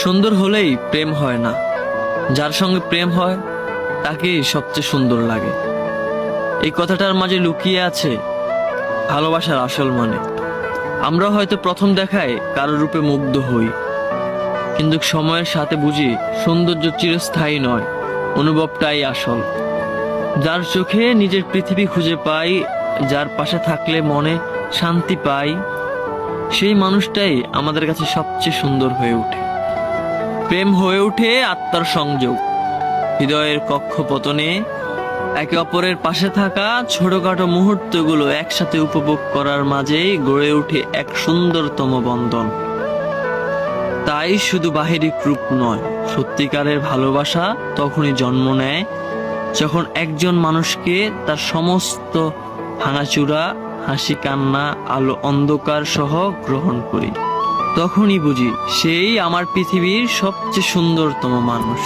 সুন্দর হলেই প্রেম হয় না, যার সঙ্গে প্রেম হয় তাকেই সবচেয়ে সুন্দর লাগে। এই কথাটার মাঝে লুকিয়ে আছে ভালোবাসার আসল মানে। আমরা হয়তো প্রথম দেখায় কারো রূপে মুগ্ধ হই, কিন্তু সময়ের সাথে বুঝি সৌন্দর্য চিরস্থায়ী নয়, অনুভবটাই আসল। যার চোখে নিজের পৃথিবী খুঁজে পাই, যার পাশে থাকলে মনে শান্তি পাই, সেই মানুষটাই আমাদের কাছে সবচেয়ে সুন্দর হয়ে ওঠে। প্রেম হয়ে ওঠে আত্মার সংযোগ, হৃদয়ের কক্ষপতনে একে অপরের পাশে থাকা ছোটখাটো মুহূর্তগুলো একসাথে উপভোগ করার মাঝেই গড়ে ওঠে এক সুন্দরতম বন্ধন। তাই শুধু বাহিরিক রূপ নয়, সত্যিকারের ভালোবাসা তখনই জন্ম নেয় যখন একজন মানুষকে তার সমস্ত ভাঙাচুরা, হাসি কান্না, আলো অন্ধকার সহ গ্রহণ করি। তখনই বুঝি সেই আমার পৃথিবীর সবচেয়ে সুন্দরতম মানুষ।